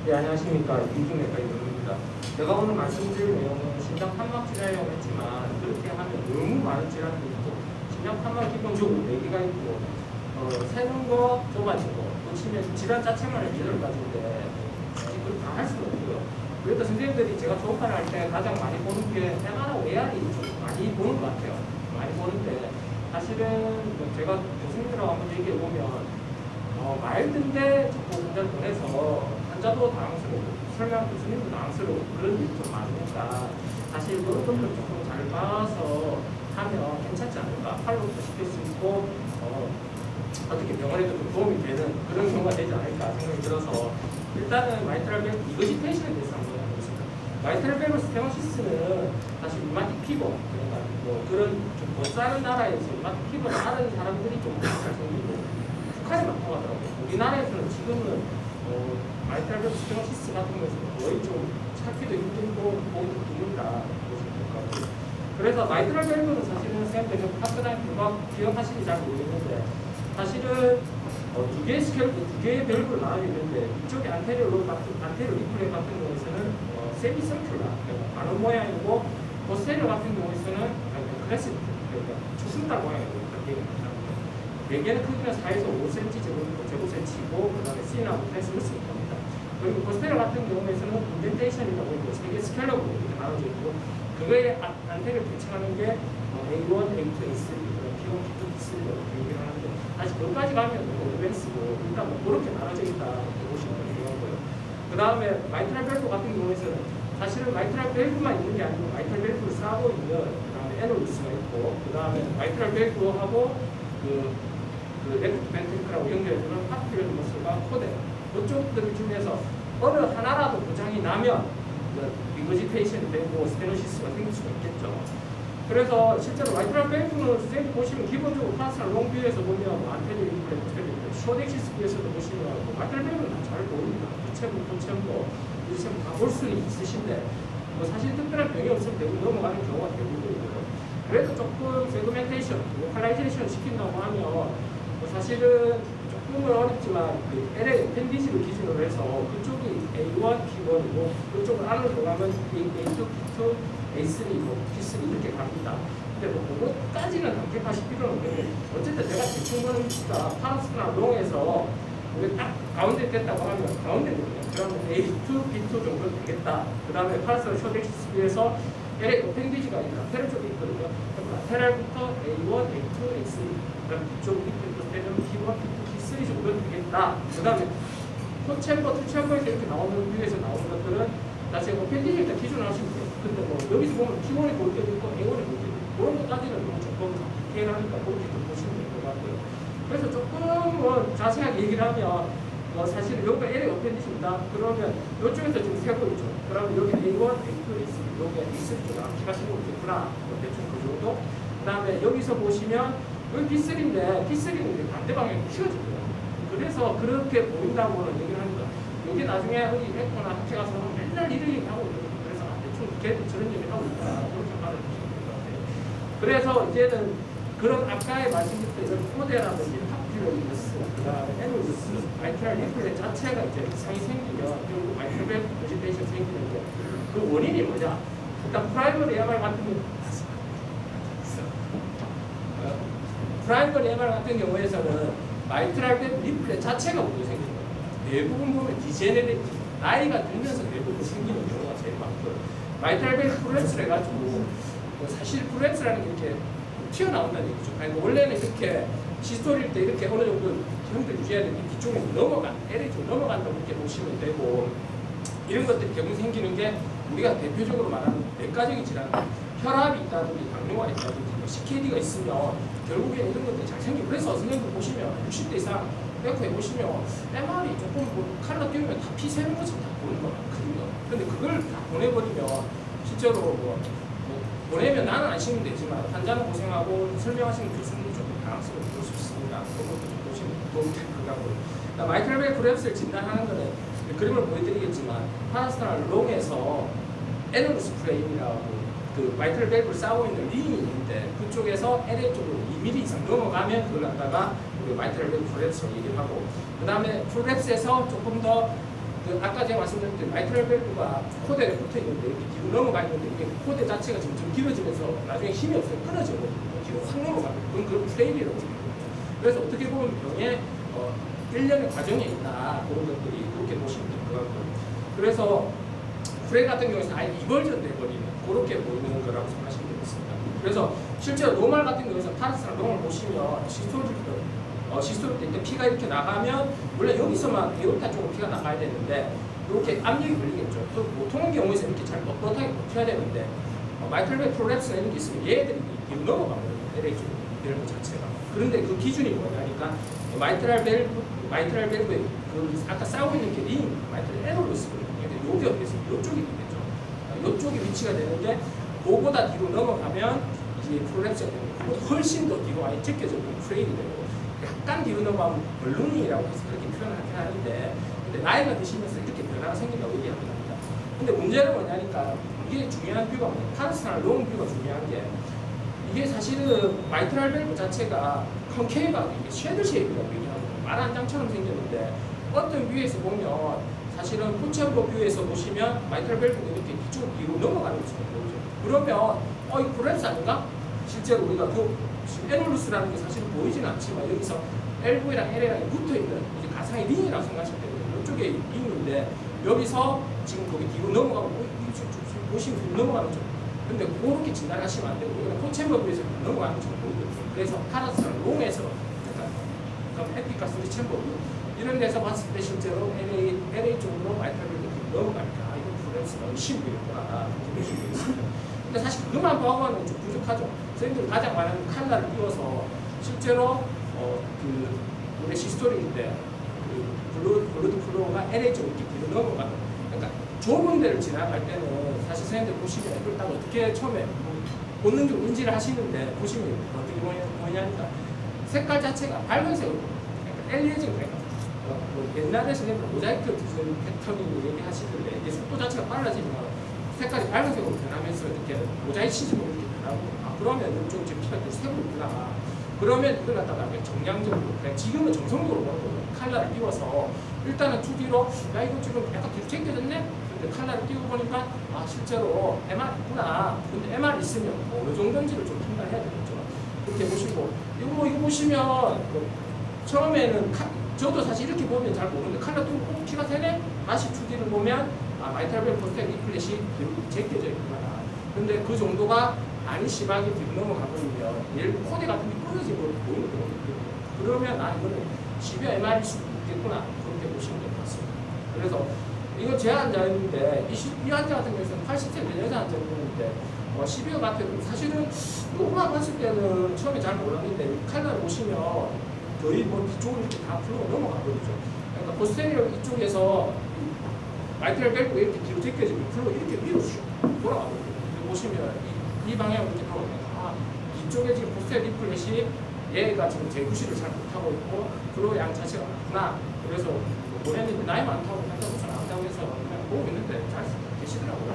네, 안녕하십니까. 이중외과 이동입니다. 제가 오늘 말씀드릴 내용은 심장 판막 질환이라고 했지만 그렇게 하면 너무 많은 질환이 있고 심장 판막 기본적으로 4개가 있고 새는 거, 좁아진 거, 또 치면 질환 자체만 8가지인데 사실 그걸 다 할 수는 없고요. 그래도 선생님들이 제가 조업을 할 때 가장 많이 보는 게 MR하고 AR이 좀 많이 보는 것 같아요. 많이 보는데 사실은 제가 교수님들하고 한번 얘기해 보면 마일드인데 자꾸 환자를 보내서 환자도 당황스럽고 설명 교수님도 당황스럽고 그런 일이 좀 많으니까 사실 그런 것들을 조금 잘 봐서 하면 괜찮지 않을까. 팔로우도 시킬 수 있고 어떻게 병원에도 좀 도움이 되는 그런 경우가 되지 않을까 생각이 들어서 일단은 마이트랄 밸브 리거시테이션에 대해서 한번 해보겠습니다. 마이트랄 밸브 스테노시스는 사실 루마틱 피버 그러니까 뭐 그런 좀 못 사는 나라에서 루마틱 피버를 하는 사람들이 좀 잘 생기고 북한이 많다고 하더라고요. 우리나라에서는 지금은 마이트랄 밸브 스테노시스 같은 것은 거의 좀 찾기도 힘들고 보기도 드문다 보시면 될 것 같아요. 그래서 마이트랄 밸브는 사실은 선생님들 학교다닐 때 기억하시는지 잘 모르겠는데 사실은 두 개의 스케일, 두 개의 밸브를 나눠져 있는데 이쪽에 안테리어 리플렉 같은 경우에서는 세미 서큘라, 반원 모양이고 포스테리어 같은 경우에서는 크레센트, 그러니까 초승달 모양이고 그렇게 얘기합니다. 4개는 크기가 4에서 5cm 제곱센치고 그 다음에 C나 트랜스루스를 겁니다. 그리고 포스테리어 같은 경우에서는 인덴테이션이라고 있고 3개 스케일러로 이렇게 나눠져 있고 그거의 안테리어를 대칭하는 게 A1, A2, A3 P1, P2, P3로 얘기를 하는데 아직 거기까지 가면 너무 어드밴스고 일단 뭐 그렇게 나눠져 있다 보시면 되고요. 그 다음에 마이트랄 밸브 같은 경우에는 사실은 마이트랄 밸브만 있는 게 아니고 마이트랄 밸브를 싸고 있는 그 다음에 에놀루스가 있고 그 다음에 마이트랄 밸브하고 레프트 벤트리클하고 연결해주는 파피로머스가 코데 그쪽들 중에서 어느 하나라도 고장이 나면 리거지테이션이 되고 스테노시스가 생길 수가 있겠죠. 그래서 실제로 마이트랄 밸브는 선생님 보시면 기본적으로 파스나 롱뷰에서 보면 안테리어 리플렉, 쇼덱시스 뷰에서도 보시면 마이트랄 밸브는 다 잘 보입니다. 부체부, 유체부 다 볼 수는 있으신데 사실 특별한 병이 없으면 대부분 넘어가는 경우가 대부분이고요. 그래도 조금 세그멘테이션, 로컬라이제이션 시킨다고 하면 사실은 조금은 어렵지만 LA 어펜디지를 기준으로 해서 그쪽이 A1, P1이고 그쪽을 안으로 들어가면 A2, P2, A3, P3 이렇게 갑니다. 근데 그것까지는 강력하실 필요는 없는데 어쨌든 내가 대충 보는 위치가 파스나 롱에서 딱 가운데 됐다고 하면 가운데거든요. 그러면 A2, B2 정도 되겠다. 그 다음에 파스나 쇼덱시스에서 LA 어펜디지가 라테럴 쪽에 있거든요. 그럼 라테럴부터 A1, A2, A3 그럼 이쪽 밑에 되면 P1, P2, P3 정도 되겠다. 그 다음에 토챔버, 투챔버에서 이렇게 나오는 뷰에서 나오는 것들은 다시 어펜디지 일단 기준을 하시면 돼요. 근데 뭐 여기서 보면 P1이 볼 때도 있고 A1이 볼 때도 있고 그런 것까지는 조금 디테일하니까 그렇게 좀 보시면 될 것 같고요. 그래서 조금 뭐 자세하게 얘기를 하면 사실 여기가 LA 어펜디지입니다. 그러면 이쪽에서 지금 세고 있죠. 그러면 여기 A1, A2, A3, 여기 A3 쪽에 앞뒤가 세고 있겠구나. 대충 그 정도. 그 다음에 여기서 보시면 여기 P3인데 P3는 반대 방향으로 휘어져요. 그래서 그렇게 보인다고는 얘기를 합니다. 여기 나중에 어디 에코나 학회 가서 맨날 이런 얘기 하고 있거든요. 그래서 대충 걔도 저런 얘기 하고 있다. 그렇게 받아주시면 될 것 같아요. 그래서 이제는 그런 아까의 말씀드렸던 이런 코데라든지 파피로리스, 그 다음에 에놀루스, 마이트랄 리플렉 자체가 이제 이상이 생기면 결국 마이트랄 밸브 베지테이션 생기는데 그 원인이 뭐냐? 일단 프라이머리 MR 같은 경우 프라이머리 MR 같은 경우에서는 마이트랄 밸브 리플렉 자체가 먼저 생기는 거예요. 대부분 보면 디제네레이트 나이가 들면서 대부분 생기는 경우가 제일 많고요. 마이트랄 밸브 프로렉스를 해가지고 사실 프로렉스라는 게 이렇게 튀어나온다는 얘기죠. 그러니까 원래는 이렇게 시스톨일 때 이렇게 어느 정도 형태를 유지해야 되는데 뒤쪽에 LA 쪽 넘어간다고 이렇게 보시면 되고 이런 것들이 대부분 생기는 게 우리가 대표적으로 말하는 내과적인 질환, 혈압이 있다든지 당뇨가 있다든지 CKD가 있으면 결국에 이런 것들이 잘 생기고 그래서 선생님들 보시면 60대 이상 에코에 보시면 MR이 조금 칼라 띄우면 다 피 새는 것처럼 다 보는 거 같거든요. 근데 그걸 다 보내버리면 실제로 보내면 나는 안 쉬면 되지만 환자는 고생하고 설명하시는 교수님도 조금 당황스럽게 볼 수 있습니다. 그것도 좀 보시면 도움이 될 것 같고요. 마이트랄 밸브 프로렉스를 진단하는 거는 그림을 보여드리겠지만 파스나 롱에서 에너루스 프레임이라고 그 마이트랄 밸브를 싸고 있는 링이 있는데 그쪽에서 LA 쪽으로 2mm 이상 넘어가면 그걸 갖다가 우리 마이트랄 밸브 프로렉스로 얘기를 하고 그 다음에 프로렉스에서 조금 더 그 아까 제가 말씀드렸듯이 마이트럴 밸브가 코드에 붙어 있는데 이렇게 뒤로 넘어가 있는데 이게 코드 자체가 점점 길어지면서 나중에 힘이 없으면 끊어져요. 뒤로 확 넘어가요. 그건 프레임이라고 생각해요. 그래서 어떻게 보면 병의 일련의 과정에 있다. 그런 것들이 그렇게 보시면 될 것 같고요. 그래서 프레임 같은 경우에는 아예 이벌전 돼버리는 그렇게 보이는 거라고 생각하시면 되겠습니다. 그래서 실제로 노멀 같은 경우에는 파르스랑 롱을 보시면 시스톨 때 피가 이렇게 나가면 물론 여기서만 에오타 쪽으로 피가 나가야 되는데 이렇게 압력이 걸리겠죠. 또 보통 경우에는 이렇게 잘 뻣뻣하게 버텨야 되는데 마이트럴 프롤랩스나 이런 게 있으면 얘들이 뒤로 넘어가거든요. LA 쪽 밸브 자체가. 그런데 그 기준이 뭐냐니까 마이트럴 밸브의 그 아까 싸우고 있는 게 링 마이트럴 에롤로스거든요. 근데 요게 어디서 이쪽이 되겠죠. 이쪽이 위치가 되는데 그거보다 뒤로 넘어가면 이제 프롤랩스가 되고 그보다 훨씬 더 뒤로 아예 제껴져 버리는 프레임이 되고 약간 뒤로 넘어가면 벌룬이라고 해서 그렇게 표현하긴 하는데 근데 나이가 드시면서 이렇게 변화가 생긴다고 얘기합니다. 근데 문제는 뭐냐니까 이게 중요한 뷰가 뭐냐 파르스나 롱 뷰가 중요한 게 이게 사실은 마이트럴 밸브 자체가 컨케이브하고 이게 쉐드 쉐입이라고 얘기하거든요. 마란장처럼 생겼는데 어떤 뷰에서 보면 사실은 포체버 뷰에서 보시면 마이트럴 밸브는 이렇게 이쪽 뒤로 넘어가는 것처럼 보이죠. 그러면 이 프롤랩스 아닌가? 실제로 우리가 에놀루스라는 게 사실은 보이지는 않지만 여기서 LV랑 LA랑 붙어있는 이제 가상의 링이라고 생각하시면 되거든요. 이쪽에 링인데 여기서 지금 거기 뒤로 넘어가고 보시면 뒤로 넘어가는 점. 근데 그렇게 진단하시면 안 되고 이거는 포체버브에서 넘어가는 것처럼 보이거든요. 그래서 파라스랑 롱에서 그럼 에피카 3 챔버브 이런 데서 봤을 때 실제로 LA 쪽으로 마이트럴이 넘어가니까 이건 프롤랩스가 의심이 있구나 이렇게 보시면 되겠습니다. 근데 사실 그것만 보고는 좀 부족하죠. 선생님들 가장 많은 칼라를 띄워서 실제로 우리 시스토리인데 블루드 플로우가 LA 쪽으로 이렇게 뒤로 넘어가는 그러니까 좁은 데를 지나갈 때는 사실 선생님들 보시면 이걸 딱 어떻게 처음에 본능적으로 인지를 하시는데 보시면 어떻게 보이냐니까 색깔 자체가 밝은색으로 그러니까 엘리에진 그러니까 옛날에 선생님들 모자이크 디자인 패턴이 얘기하시던데 이게 속도 자체가 빨라지면 색깔이 빨간색으로 변하면서 이렇게 모자이크 시즈로 이렇게 변하고 그러면 좀 피가 좀 색으로 변화 그러면 이걸 갖다가 정량적으로 그냥 지금은 정성적으로 보는 거예요. 칼라를 띄워서 일단은 2D로 야 이거 지금 약간 뒤로 챙겨졌네? 근데 칼라를 띄워 보니까 실제로 MR 있구나. 근데 MR 있으면 어느 정도인지를 좀 판단해야 되겠죠. 이렇게 보시고 이거 보시면 처음에는 저도 사실 이렇게 보면 잘 모르는데 칼라 띄우고 피가 새네? 다시 2D를 보면 마이트럴 밸브 포스텍 리플렛이 제껴져 있구나. 근데 그 정도가 많이 심하게 뒤로 넘어가버리면 예를 들어 코드 같은 게 끊어진 걸로 보이는 거거든요. 그러면 이거는 시비어 MR일 수도 있겠구나. 그렇게 보시면 될 것 같습니다. 그래서 이거 제 환자였는데 이 환자 같은 경우에는 80세 여자 환자였는데 시비어 같은 사실은 요거만 봤을 때는 처음에 잘 몰랐는데 칼라를 보시면 거의 뒤쪽으로 이렇게 다 플로가 넘어가 버리죠. 그러니까 포스테리어 이쪽에서 마이트럴 밸브 이렇게 뒤로 제껴지면 플로가 이렇게 위로 돌아가거든요. 보시면 이 방향으로 이렇게 나오면 이쪽에 지금 포스텔 리플렛이 얘가 지금 재구시를 잘 못하고 있고 플로우 양 자체가 많구나. 그래서 본인이 나이 많다고 생각하고 잘 안다고 해서 그냥 보고 있는데 잘 계시더라고요.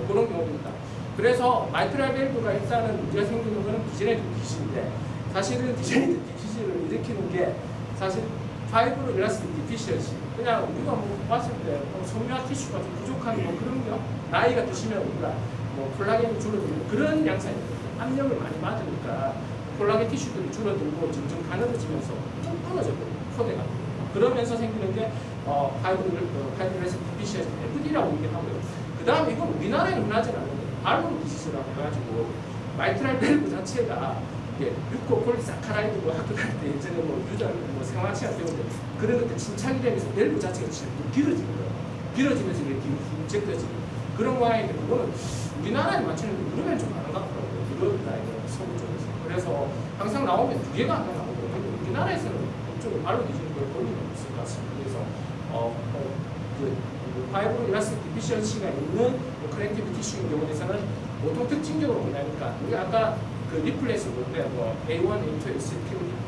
그런 경우도 있다. 그래서 마이트럴 밸브가 일단은 문제가 생기는 거는 디제네이트 디시인데 사실은 디제네이트 디시를 일으키는 게 사실 파이브로 일라스틱 디피시언시 그냥 우리가 봤을 때 섬유화 티슈가 좀 부족한 그런 거 나이가 드시면 우리가 콜라겐이 줄어들고 그런 양상입니다. 압력을 많이 받으니까 콜라겐 티슈들이 줄어들고 점점 가늘어지면서 쭉 끊어져버려요. 포대가. 그러면서 생기는 게 파이브레스 디피시언시 FD라고 얘기하고요. 그 다음에 이건 우리나라에는 흔하지 않은데 발론 디시스라고 해가지고 마이트럴 밸브 자체가 류코폴리사카라이드고 학교 다닐 때 예전에 유전 생활 시간 때문에 그런 것들 침착이 되면서 밸브 자체가 진짜 길어지는 거예요. 길어지면서 이렇게 훅 제껴지는 그런 모양인데 그거는 우리나라에 맞추는 유럽에는 좀 많은 것 같더라고요. 유럽이나 서구 쪽에서. 그래서 항상 나오면 2개가 항상 나오거든요. 근데 우리나라에서는 이쪽에 발로 뒤지는 걸 볼 일은 없을 것 같습니다. 그래서 파이브로 일라스틱 디피시언시가 있는 커넥티브 티슈인 경우에서는 보통 특징적으로 뭐냐니까 우리 아까 그 리플렛을 볼 때 A1, A2, A3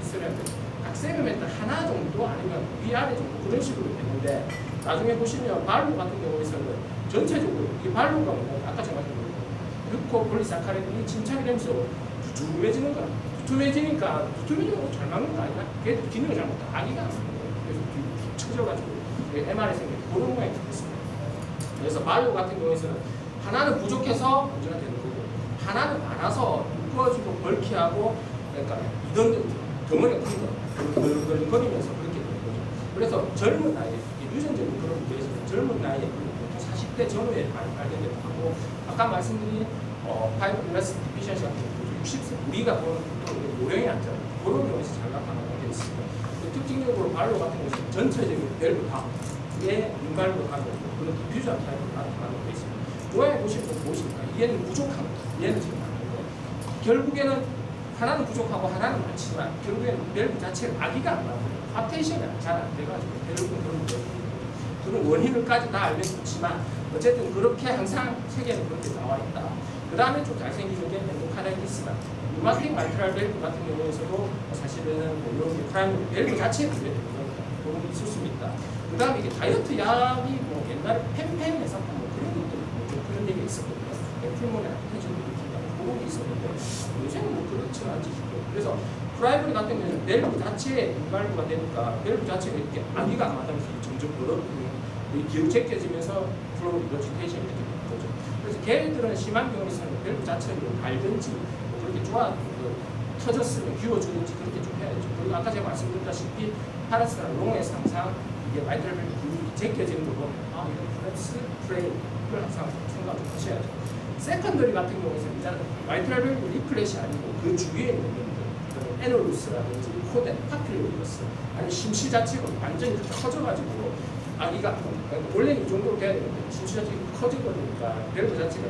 있으면 각 세그멘트 하나 정도 아니면 위아래 정도 그런 식으로 되는데 나중에 보시면 발로 같은 경우에서는 전체적으로 이 발로가 아까 제가 말씀드린 류코폴리사카라이드이 침착이 되면서 두툼해지는 거야. 두툼해지니까 두툼해지는 거 잘 막는 거 아니야? 걔도 기능을 잘못 아기가 안 쓰는 거예요. 그래서 툭 쳐져가지고 MR이 생긴 그런 모양이 됐습니다. 그래서 말로 같은 경우에는 하나는 부족해서 문제가 되는 거고 하나는 많아서 묶어지고 벌키하고 그러니까 이런 덩어리가 큰 거, 거리면서 그렇게 되는 거죠. 그래서 젊은 나이에 유전적인 그런 문제에서 젊은 나이에 보통 40대 전후에 많이 발견되고 하고 아까 말씀드린 파이브글라스 디피션시 같은 경우 60세 우리가 보는 보통 요령이 안 좋아요. 그런 경우에서 잘 나타나게 되어 있습니다. 특징적으로 발로 같은 경우는 전체적인 밸브 다에 민발로 가는 그런 디퓨전 타입으로 나타나게 되어 있습니다. 모양에 보시면 무엇입니까? 얘는 부족한 거, 얘는 지금 많은 거. 결국에는 하나는 부족하고 하나는 많지만 결국에는 밸브 자체가 아기가 안 나와요. 파테이션이 잘 안 돼가지고 결국은 그런 원인을까지 다 알면 좋지만 어쨌든 그렇게 항상 세계는 그렇게 나와 있다. 그 다음에 좀 잘생기는 게 엔도카라이티스나 루마틱 마이트랄 밸브 같은 경우에서도 사실은 뭐 이런 게 프라이머리 밸브 자체에 문제가 되는 거니까 그런 게 있을 수 있다. 그 다음에 이게 다이어트 약이 뭐 옛날에 펜펜에서 뭐 그런 것들 좀 그런 얘기가 있었거든요. 풀몬에 아프해지는 느낌이나 그런 게 있었는데 요새는 뭐 그렇지는 않지 싶어요. 그래서 프라이머리 같은 경우는 밸브 자체에 인발부가 되니까 밸브 자체가 이렇게 아기가 안 맞으면서 점점 벌어지고 기억 제껴지면서 플로우 리버지테이션이 이렇게 되는 거죠. 그래서 걔들은 심한 경우에서는 밸브 자체를 달든지 뭐 그렇게 터졌으면 기워주든지 그렇게 좀 해야죠. 그리고 아까 제가 말씀드렸다시피 파라스나 롱에서 항상 이게 마이트랄 밸브 근육이 제껴지는 거 보면 이런 플렉스 프레임 이걸 항상 생각을 좀 하셔야죠. 세컨더리 같은 경우에는 일단 마이트랄 밸브 리플렛이 아니고 그 주위에 있는 것들 에노루스라든지 코덴, 파필로리버스 아니 심실 자체가 완전히 커져가지고 아기가 그러니까 원래는 이 정도로 돼야 되는데 심실 자체가 커져버리니까 밸브 자체가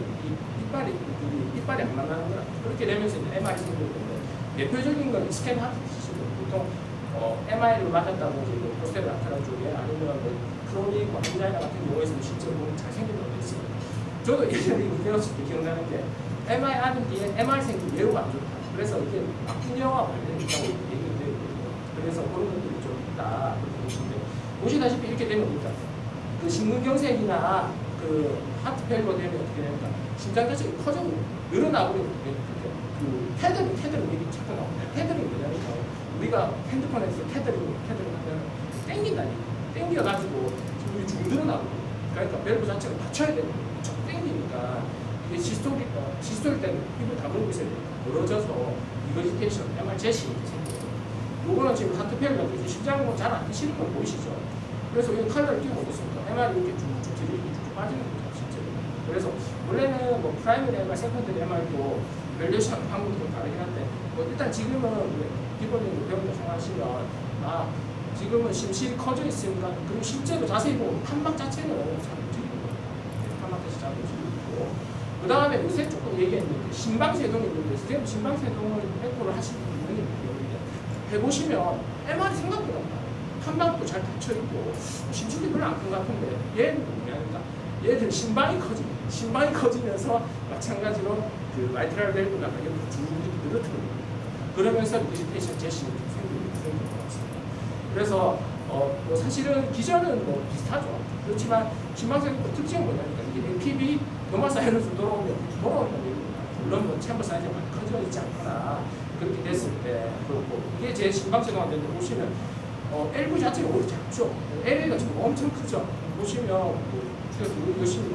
이빨이 안 만나는 거라 그렇게 되면서 이제 MR이 생기는 건데 대표적인 건 스캔 하트 디시즈 보통 MR을 맞았다고 이제 포스테르 나타난 쪽에 아니면 크로닉 angina 같은 경우에서는 실제로 보면 잘 생긴 경우도 있습니다. 저도 예전에 이거 배웠을 때 기억나는 게 MR 하는 뒤에 MR 생긴 매우 안 좋다. 그래서 이게 악순환과 관련이 있다고 얘기가 되고 그래서 그런 것들이 좀 있다 그렇게 보시는데 보시다시피 이렇게 되면 뭡니까? 그 심근경색이나 그 하트 페일러 되면 어떻게 됩니까? 심장 자체가 커져 늘어나고 그 테더링 얘기 자꾸 나옵니다. 테더링이 뭐냐면 우리가 핸드폰에서 테더링 하면 땡긴다니 땡겨가지고 우리 중 늘어나고 그러니까 밸브 자체가 받쳐야 되는 거예요. 쭉 땡기니까 이게 시스톨 때는 입을 다물고 있어야 돼요. 멀어져서 리버지테이션, MR 제시 이렇게 생겨요. 요거는 지금 하트 페일러 심장으로 잘 안 뛰시는 거 보이시죠? 그래서 이 칼라를 띄우고 어떻습니까? MR이 이렇게 쭉쭉 빠지는 거죠, 실제로. 그래서 원래는 뭐 프라이머리 MR, 세컨더리 MR도 밸류에이션 방법이 좀 다르긴 한데 뭐 일단 지금은 기본적으로 배운다 생각하시면 지금은 심실이 커져 있습니다. 그리고 실제로 자세히 보면 판막 자체는 잘 움직이는 거예요. 판막 자체 잘 움직이고 그 다음에 요새 조금 얘기했는데 심방세동이 있는데 지금 심방세동을 에코를 하시는 분이 있는데 해보시면 MR이 생각보다 많아요. 판막도 잘 닫혀있고 심실이 별로 안 큰 것 같은데 얘는 뭐냐니까 얘들 심방이 커지면서 마찬가지로 그 마이트랄 밸브가 옆으로 쭉 늘어뜨는 거예요. 그러면서 리버지테이션 제시가 생기는 것 같습니다. 그래서 뭐 사실은 기전은 뭐 비슷하죠. 그렇지만 심방세동 특징은 뭐냐니까 이게 APB 노멀 사이즈로 돌아오는 얘기입니다. 물론 뭐 챔버 사이즈가 많이 커져 있지 않거나 그렇게 됐을 때 그렇고 이게 제 심방세동한테 보시면 L9 자체가 오히려 작죠. LA가 지금 엄청 크죠. 보시면 그래서 열심히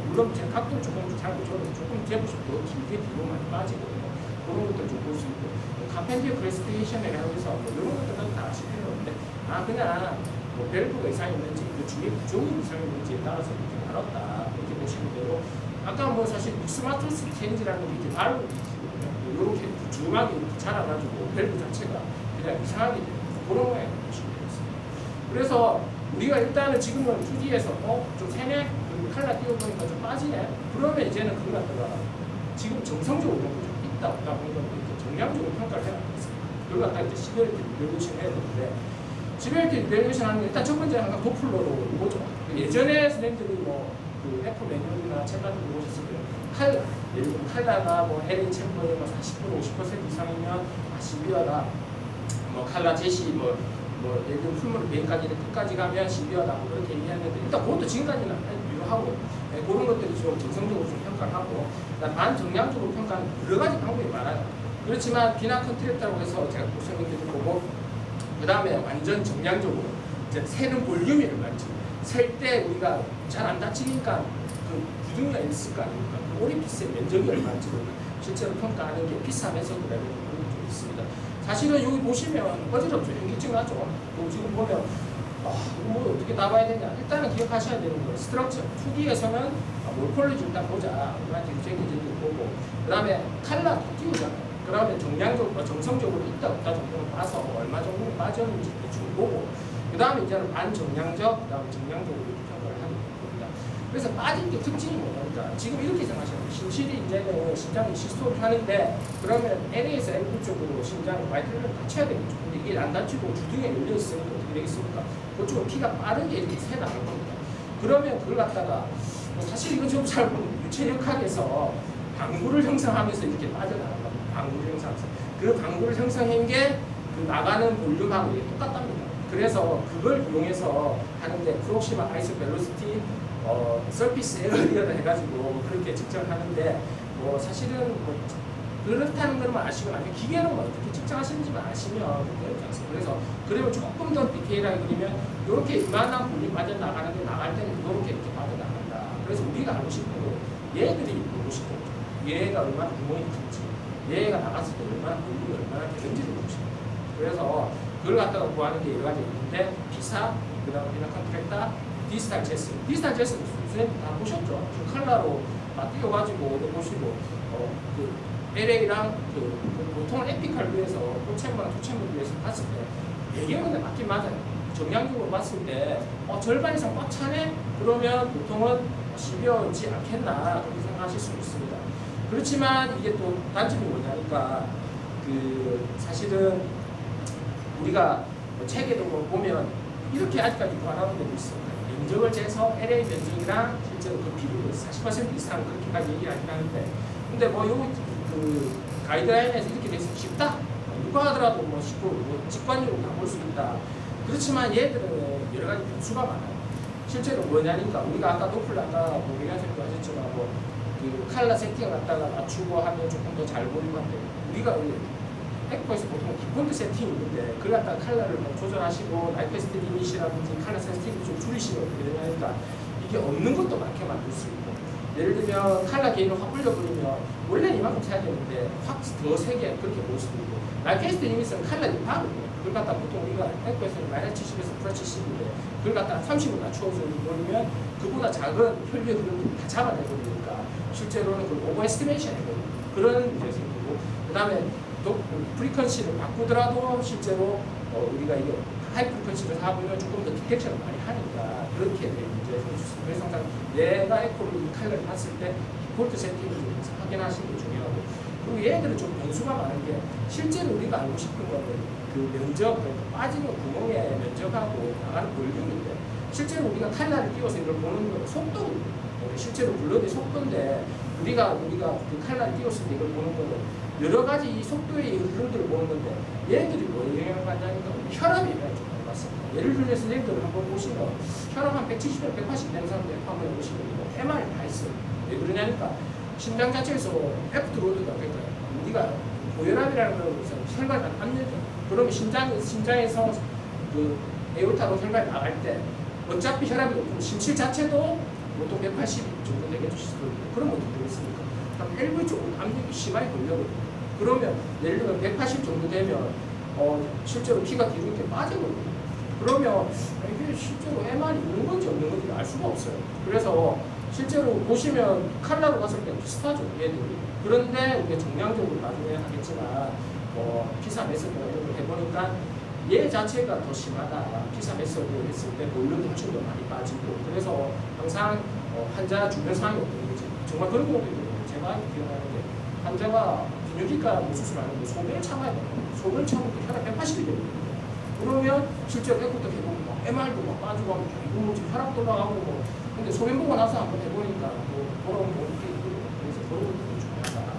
물론 제 각도를 조금 잘못 줘서 조금 재보시면 더 길게 뒤로 많이 빠지거든요. 그런 것들 좀 볼 수 있고 카펜디어 클래시피케이션에 관해서 뭐 이런 것들은 다 아실 필요 없는데 그냥 뭐 밸브가 이상이 있는지 그 주위에 부종이 이상이 있는지에 따라서 이렇게 나눴다 이렇게 보시면 되고 아까 뭐 사실 믹스마토스 체인지라는 게 이렇게 발로 이렇게 주막이 이렇게 자라가지고 밸브 자체가 그냥 이상하게 되는 그런 거에 보시면 되겠습니다. 그래서 우리가 일단은 지금은 2D에서 좀 세네 칼라 띄워보니까 좀 빠지네 그러면 이제는 그거 갖다가 지금 정성적으로 좀 있다 없다 보니까 이렇게 정량적으로 평가를 해야 되겠습니다. 그걸 갖다가 이제 시베리티 리벨루션 해야 되는데 시베리티 리벨루션 하는 게 일단 첫 번째 항상 도플러로 보죠. 예전에 선생님들이 그 F 매뉴얼이나 책 같은 거 보셨을 때 칼라 예를 들면 칼라가 뭐 LA 챔버의 뭐 40% 50% 이상이면 시비어다 뭐 칼라 제시 예를 들면 풀물 메인까지 끝까지 가면 시비어다 뭐 그렇게 얘기하는데 일단 그것도 지금까지는 유효하고 그런 것들이 좀 정성적으로 좀 평가를 하고 반정량적으로 평가하는 여러 가지 방법이 많아요. 그렇지만 비나 컨트랙터라고 해서 제가 설명드린 거고 그 다음에 완전 정량적으로 이제 새는 볼륨이 얼마인지 셀 때 우리가 잘 안 다치니까 그 구등이가 있을 거 아닙니까? 그 오리피스의 면적이 얼마인지를 실제로 평가하는 게 피사 메소드라는 부분이 좀 있습니다. 사실은 여기 보시면 어지럽죠. 현기증 나죠. 지금 보면 뭐 어떻게 나와야 되냐. 일단은 기억하셔야 되는 건 스트럭처. 2D에서는 몰폴로지 일단 보자. 우리한테 유생기질도 보고 그 다음에 칼라도 띄우잖아요. 그러면 정성적으로 있다 없다 정도는 봐서 얼마 정도 빠졌는지 대충 보고 그 다음에 이제는 반정량적, 그 다음에 정량적으로 이렇게 평가를 하는 겁니다. 그래서 빠진 게 특징이 뭐냐니까 지금 이렇게 생각하시면 심실이 이제는 심장이 시스톨을 하는데 그러면 LA에서 L부 쪽으로 심장 마이트를 다쳐야 되겠죠. 근데 이게 안 다치고 주둥이에 열려 있으니까 어떻게 되겠습니까? 그쪽으로 피가 빠르게 이렇게 새 나갈 겁니다. 그러면 그걸 갖다가 사실 이건 좀 잘 유체역학에서 방구를 형성하면서 이렇게 빠져나간 겁니다. 방구를 형성하면서 그 방구를 형성한 게 그 나가는 볼륨하고 이게 똑같답니다. 그래서 그걸 이용해서 하는데 프록시마 아이스 벨로시티 서피스 에어리어를 해가지고 그렇게 측정하는데 사실은 그렇다는 것만 아시고 나중에 기계는 어떻게 측정하시는지만 아시면 어렵지 않습니다. 그래서 그러면 조금 더 디테일하게 그리면 이렇게 이만한 볼륨 빠져나가는데 나갈 때는 이렇게 빠져나간다. 그래서 우리가 알고 싶은 건 얘들이 보고 싶은 거죠. 얘가 얼마나 구멍이 큰지 얘가 나갔을 때 얼마나 볼륨이 얼마나 되는지를 보고 싶은 거죠. 그래서 그걸 갖다가 구하는 게 여러 가지 있는데 피사, 그 다음에 비나 컨트랙타, 디지털 제스. 디지털 제스는 선생님 다 보셨죠? 그 컬러로 띄워가지고 보시고 그 LA랑 보통 에피컬뷰에서 호챔버랑 투챔버뷰에서 봤을 때 배경은 맞긴 맞아요. 정량적으로 봤을 때 절반 이상 꽉 차네? 그러면 보통은 시비어지 않겠나 그렇게 생각하실 수 있습니다. 그렇지만 이게 또 단점이 뭐냐니까 사실은 우리가 책에도 보면 이렇게 아직까지 구하는 데도 있습니다. 면적을 재서 LA 면적이랑 실제로 그 비율을 40% 이상 그렇게까지 얘기하긴 하는데 근데 가이드라인에서 이렇게 돼서 쉽다? 누가 하더라도 쉽고 직관적으로 다 볼 수 있다. 그렇지만 얘들은 여러 가지 변수가 많아요. 실제로 뭐냐니까 우리가 아까 도플러가 얘기하셨도 하셨지만 그 칼라 세팅을 갖다가 맞추고 하면 조금 더 잘 보이고 한데 우리가 에코에서 보통 디폴트 세팅이 있는데 그걸 갖다가 칼라를 조절하시고 나이페스트 리밋이라든지 칼라 센스티비티 좀 줄이시면 어떻게 되냐니까 이게 없는 것도 많게 만들 수 있고 예를 들면 칼라 게인을 확 올려버리면 원래는 이만큼 차야 되는데 확 더 세게 그렇게 볼 수도 있고 나이페스트 리밋은 칼라 리파거든요. 그걸 갖다 보통 우리가 에코에서는 마이너스 70에서 플러스 70인데 그걸 갖다가 30으로 낮추어서 버리면 그보다 작은 혈류의 흐름을 다 잡아내버리니까 실제로는 그걸 오버 에스티메이션 해버리는 그런 문제가 생기고 그 다음에 또 프리퀀시를 바꾸더라도 실제로 우리가 이게 하이 프리퀀시를 사보면 조금 더 디텍션을 많이 하니까 그렇게 될 문제가 생길 수 있습니다. 그래서 항상 내가 에코를 이 칼라를 봤을 때 디폴트 세팅을 좀 확인하시는 게 중요하고 그리고 얘들은 좀 변수가 많은 게 실제로 우리가 알고 싶은 거는 그 면적, 빠지는 구멍의 면적하고 나가는 볼륨인데 실제로 우리가 칼라를 띄워서 이걸 보는 건 속도거든요. 실제로 블러드의 속도인데 우리가 그 칼라를 띄웠을 때 이걸 보는 거는 여러 가지 이 속도의 흐름들을 보는 건데 얘들이 뭐 영향을 받냐니까 혈압이 영향을 좀 많이 받습니다. 예를 들어서 얘들을 한번 보시면 혈압 한 170에서 180 되는 사람들 한번 해보시면 MR이 다 있어요. 왜 그러냐니까 심장 자체에서 애프트로드가 그러니까 우리가 고혈압이라는 건 혈관이 안 열려. 그러면 심장에서 그 에오르타로 혈관이 나갈 때 어차피 혈압이 높고 심실 자체도 보통 180 정도 되겠죠. 그러면 어떻게 되겠습니까? 그럼 LV 쪽으로 압력이 심하게 걸려거든요. 그러면 예를 들면 180 정도 되면 실제로 피가 뒤로 이렇게 빠져거든요. 그러면 이게 실제로 MR이 있는 건지 없는 건지 알 수가 없어요. 그래서 실제로 보시면 칼라로 봤을 때 비슷하죠, 얘들이. 그런데 우리가 정량적으로 나중에 하겠지만 피사 메소드 이런 걸 해보니까 얘 자체가 더 심하다. 피사 메소드 했을 때 볼륨 훨씬 더 많이 빠지고 그래서 항상 환자 주변 상황이 어떤 거지 정말 그런 경우도 있거든요. 제가 기억하는 게 환자가 비뇨기과 수술하는데 소변을 참아야 돼요. 소변을 참으면 혈압 180이 되거든요. 그러면 실제로 에코도 해보면 막 MR도 막 빠지고 하면 이거 뭐지 혈압도 올라가고 뭐 근데 소변 보고 나서 한번 해보니까 돌아오는 거 이렇게 있거든요. 그래서 그런 것도 중요하다.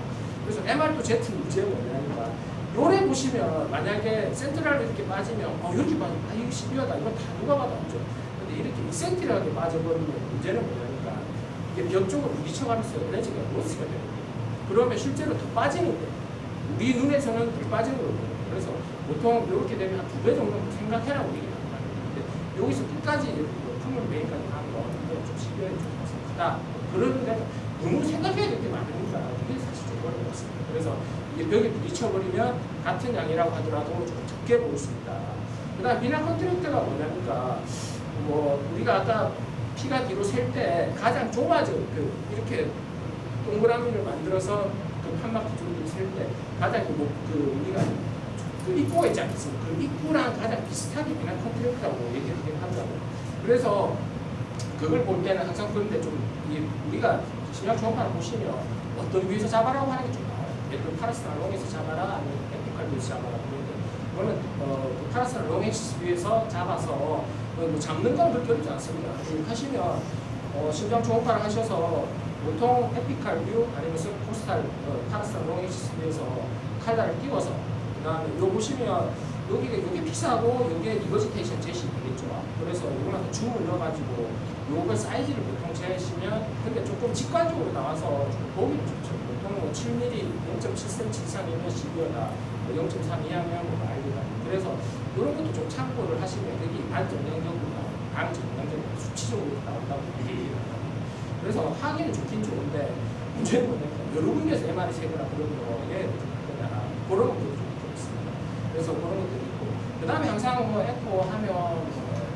그래서 MR도 Z 문제가 뭐냐니까 요래 보시면 만약에 센트럴로 이렇게 빠지면 이렇게 빠지면 이거 시비하다 이건 다 누가 봐도 알죠. 근데 이렇게 이센트럴하게 빠져버리면 문제는 뭐냐니까 이게 벽 쪽으로 부딪혀가면서 에너지가 로스가 되거든요. 그러면 실제로 더 빠지는데 우리 눈에서는 더 빠지는 거거든요. 그래서 보통 이렇게 되면 한 2배 정도 생각해라고 얘기를 하는 거예요. 근데 여기서 끝까지 한번 메인까지 가면 이거 좀 시비가 좀 크다. 그런데 너무 생각해야 될 게 많으니까 이게 사실 좀 어려웠습니다. 그래서 이게 벽에 부딪혀버리면 같은 양이라고 하더라도 좀 적게 보일 수 있다. 그 다음 미나 컨트랙터가 뭐냐니까 뭐 우리가 아까 피가 뒤로 셀 때 가장 좁아져 이렇게 동그라미를 만들어서 그 판막 기준으로 셀 때 가장 우리가 그 입구가 있지 않습니까? 그 입구랑 가장 비슷하게 미나 컨트랙터라고 얘기하긴 하더라고요. 그래서 그걸 볼 때는 항상 그런데 좀 우리가 심장 초음파를 보시면 어떤 위에서 잡아라고 하는 게 좀 나와요. 예를 들어 파라스나 롱에서 잡아라 아니면 에피칼 위에서 잡아라 그런데 그거는 그 파라스나 롱엑시스 위에서 잡아서 뭐 잡는 건 그렇게 어렵지 않습니다. 하시면 심장 초음파를 하셔서 보통 에피칼 뷰 아니면 코스탈 파라스나 롱엑시스 위에서 칼날을 띄워서 그 다음에 이거 보시면 여기 피사고 여기에 리버지테이션 젯이 되겠죠. 그래서 이거만 줌을 넣어가지고 요거 사이즈를 보통 재시면 근데 조금 직관적으로 나와서 좀 보기는 좋죠. 보통 뭐 7mm, 0.7cm 이상이면 12여다, 0.3 이하면 뭐 말리다. 그래서 이런 것도 좀 참고를 하시면 여기 반정량적으로 강정량적으로 수치적으로 나온다고 얘기합니다. 그래서 하기는 좋긴 좋은데 문제는 뭐냐면 여러 군데서 MR이 세거나 그러면 얘 그냥 그런 것도 좀 있습니다. 그래서 그런 것도 있고 그 다음에 항상 뭐 에코 하면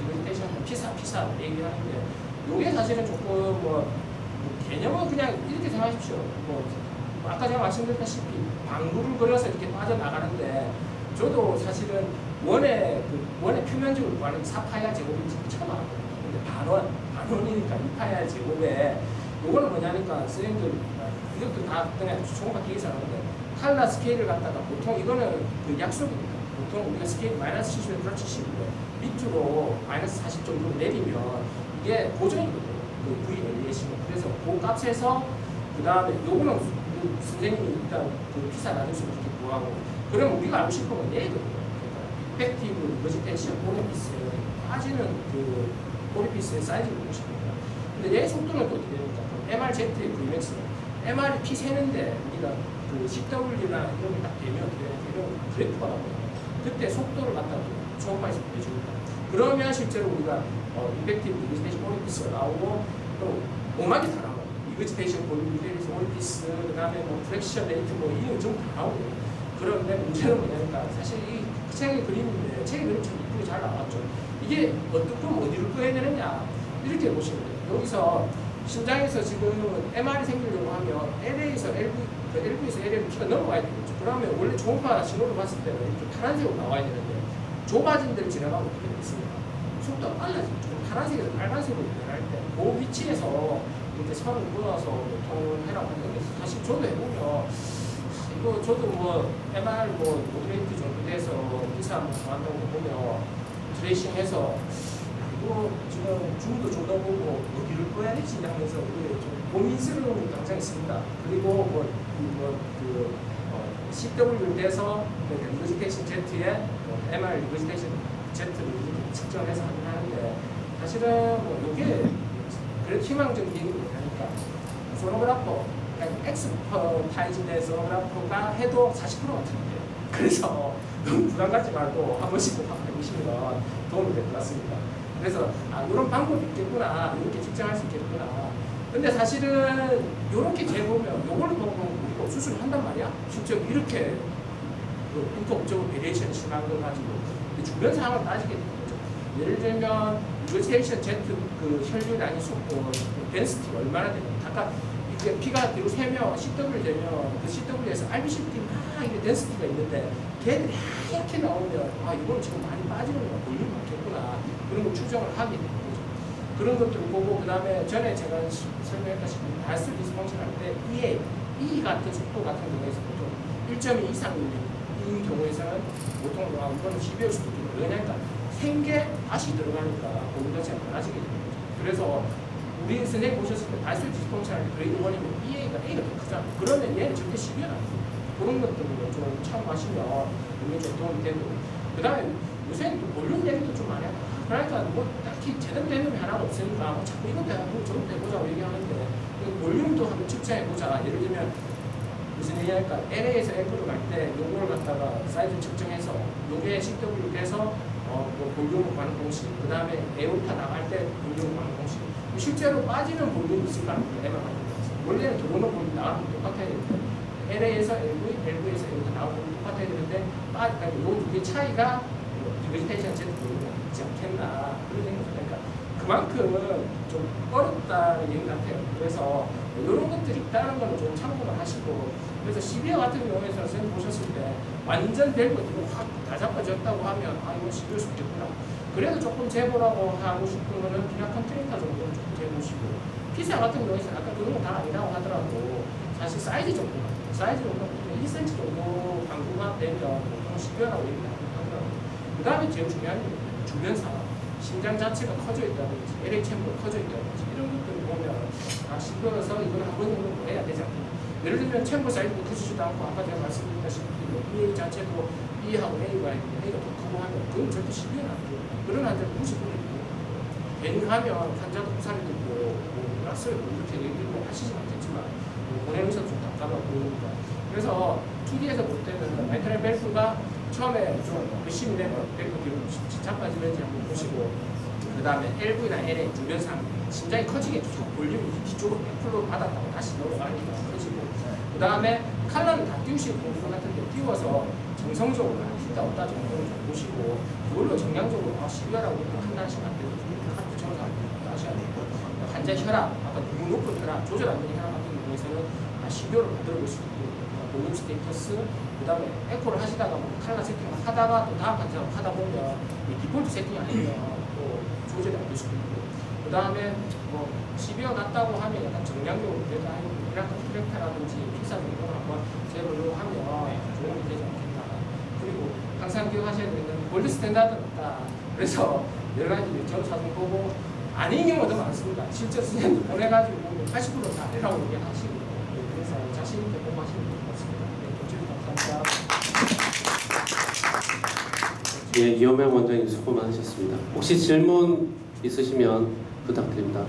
리미테이션 피사 얘기하는데 요게 사실은 조금 뭐 개념은 그냥 이렇게 생각하십시오. 뭐 아까 제가 말씀드렸다시피 방구를 그려서 이렇게 빠져나가는데 저도 사실은 원의 표면적으로 구하는 4파야 제곱이 처음 알았거든요. 근데 반원이니까 2파야 제곱에 요거는 뭐냐니까 선생님들 이것도 다 그냥 초음파 기계에서 하는데 칼라 스케일을 갖다가 보통 이거는 그 약속입니다. 보통 우리가 스케일 마이너스 70에 플러스 70을 밑으로 마이너스 40 정도 내리면 이게 고정이거든요. 그 V 엘리에이션. 그래서 그 값에서 그 다음에 요거는 선생님이 일단 그 피사 나눠서 이렇게 구하고 그러면 우리가 알고 싶은 건 얘거든요. 그러니까 이펙티브 리버지테이션 오리피스에 빠지는 그 오리피스의 사이즈를 보고 싶습니다. 근데 얘 속도는 또 어떻게 됩니까? MRZ의 Vmax MR이 피 세는데 우리가 그 CW나 이런 게 딱 되면 어떻게 되냐면 이런 그래프가 나오거든요. 그때 속도를 갖다 초음파에서 보여줍니다. 그러면 실제로 우리가 이펙티브 리버지테이션 오리피스가 나오고 또 오막이 다 나와요. 리버지테이션 볼리베리스 오리피스 그 다음에 뭐 프랙션 레이트 뭐 이런 전부 다 나오거든요. 그런데 문제는 뭐냐니까 사실 이 책의 그림인데 책의 그림 참 이쁘게 잘 나왔죠. 이게 어떻게 어디를 끄야 되느냐 이렇게 보시면 돼요. 여기서 심장에서 지금 MR이 생기려고 하면 LA에서 LV에서 LA로 피가 넘어가야 되겠죠. 그러면 원래 초음파 신호를 봤을 때는 이렇게 파란색으로 나와야 되는데 좁아진 데를 지나가면 어떻게 되겠습니까? 속도가 빨라지죠. 파란색에서 빨간색으로 변할 때 그 위치에서 이렇게 선을 끊어서 보통을 해라고 하는데 사실 저도 해보면 이거 저도 뭐 MR 뭐 모드레이트 정도 돼서 피사 한번 한다고 보면 트레이싱해서 이거 지금 줌도 조져보고 어디를 꺼야 되지 하면서 좀 고민스러운 게 굉장히 있습니다. 그리고 CW 돼서 리버지테이션 Z에 MR 리버지테이션 Z를 측정을 해서 하는데 사실은 뭐 이게 그래도 희망적인 얘기를 하니까 소노그래퍼 엑스퍼타이즈된 소노그래퍼가 해도 40%가 틀린대요. 그래서 너무 부담 갖지 말고 한 번씩 꼭 해보시면 도움이 될 것 같습니다. 그래서 이런 방법이 있겠구나, 이렇게 측정할 수 있겠구나. 근데 사실은 이렇게 재보면 이걸로 보면 우리가 수술을 한단 말이야. 실제로 이렇게 인터옵적으로 베리에이션이 심한 걸 가지고 주변 상황을 따지게 되는 거죠. 예를 들면 리버지테이션 Z 그 혈류 아니 속도 덴시티가 얼마나 되냐. 아까 이게 피가 뒤로 세면 CW 되면 그 CW에서 RBCT 막 이게 덴시티가 있는데 걔들이 이렇게 나오면 이건 지금 많이 빠지는 거야. 볼륨이 많겠구나. 그런 걸 추정을 하게 되는 거죠. 그런 것들을 보고 그 다음에 전에 제가 설명했다시피 발수 디스펑션 할 때 E 같은 속도 같은 경우에서 보통 1.2 이상인 경우에서는 보통 이거는 12월 수도 있고 왜냐니까 생계 다시 들어가니까 보름 자체가 많아지게 되는 거죠. 그래서 우리 선생님 보셨을 때 발수 디스펑션 할 때 그레이드 1이면 A가 더 크잖아. 그러면 얘는 절대 12월 안 돼요. 그런 것들을 좀 참고하시면 이게 좀 도움이 되고 그 다음에 요새는 또 볼륨 얘기도 좀 많이 하고 그러니까 뭐 딱히 제대로 된 놈이 하나가 없으니까 뭐 자꾸 이것도 해보고 저것도 해보자고 얘기하는데 볼륨도 한번 측정해보자. 예를 들면 무슨 얘기할까 LA에서 F로 갈 때 요거를 갖다가 사이즈 측정해서 요게 CW 돼서 뭐 볼륨을 가는 공식, 그 다음에 에어타 나갈 때 볼륨을 가는 공식. 실제로 빠지는 볼륨이 있을 거라는 게 애만 하는 거죠. 원래는 들어오는 볼륨 나가는 게 똑같아야 되는데 LA에서 LV, LV에서 LV 나오는 게 똑같아야 되는데 이 두 개 차이가 디베이테이션 제도 볼륨이 있지 않겠나 그런 생각이 그러니까 그만큼 좀 어렵다는 얘기 같아요. 그래서 이런 것들이 있다는 거는 좀 참고를 하시고 그래서 시비어 같은 경우에서 선생님 보셨을 때 완전 벨브 확 다 잡아졌다고 하면 아 이거 시비어 좋겠구나. 그래도 조금 재보라고 하고 싶은 거는 비라 컨트레이터 정도는 조금 재보시고 피자 같은 경우에는 아까 그런 거 다 아니라고 하더라도 사실 사이즈 정도만 1cm 정도 방구가 되면 보통 시비어라고 얘기를 하더라고요. 그 다음에 제일 중요한 게 주변 상황 심장 자체가 커져 있다든지 LA 챔버가 커져 있다든지 이런 것들을 보면 아 시비어라서 이건 한 번 정도 해야 되지 않겠나. 예를 들면 챔버 사이즈도 크지도 않고 아까 제가 말씀드렸다시피 EA 자체도 E하고 A가 있는데 A가 더 크고 하면 그건 절대 시비어는 안 돼요. 그런 환자는 무시버리고 괜히 하면 환자도 부산이 듣고 났어요 이렇게 얘기를 하시진 않겠지만 보내는 의사도 좀 답답하고 그러니까 그래서 2D에서 볼 때는 마이트랄 밸브가 처음에 좀 몇십 년 밸브 뒤로 자빠지는지 한번 보시고 그 다음에 LV나 LA 주변상 심장이 커지게 볼륨이 뒤쪽으로 100% 받았다고 다시 넘어가니까 커지고 그 다음에 칼라는 다 띄우시고 공부 같은데 띄워서 정성적으로 있다 없다 정도를 좀 보시고 그걸로 정량적으로 시비어라고 판단하시면 안 되고 하트 정상 하셔야 되고 환자 혈압 아까 너무 높은 혈압 조절 안 되는 혈압 같은 경우에는 시비어를 만들어 볼 수 있고 볼륨 스테이터스 그 다음에 에코를 하시다가 뭐 칼라 세팅을 하다가 또 다음 환자로 하다 보면 이 디폴트 세팅이 아니면 또 조절이 안 될 수도 있고 그 다음에 뭐 시비어 났다고 하면 약간 정량적으로 그래도 한 이라크 트랙터라든지 피사 정도를 한번 재보려고 하면 도움이 되지 않겠나. 그리고 항상 기억하셔야 되는 건 골드 스탠다드는 없다. 그래서 여러 가지 저도 사진 보고 아닌 경우도 많습니다. 실제 선생님들 보내가지고 80%다 아니라고 얘기하시고 그래서 자신 있게 공부하시면 될 것 같습니다. 네, 감사합니다. 예, 이호명 원장님 수고 많으셨습니다. 혹시 질문 있으시면 부탁드립니다.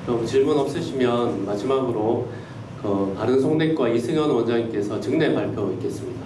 그럼 질문 없으시면 마지막으로 바른송내과 이승현 원장님께서 증례 발표 있겠습니다.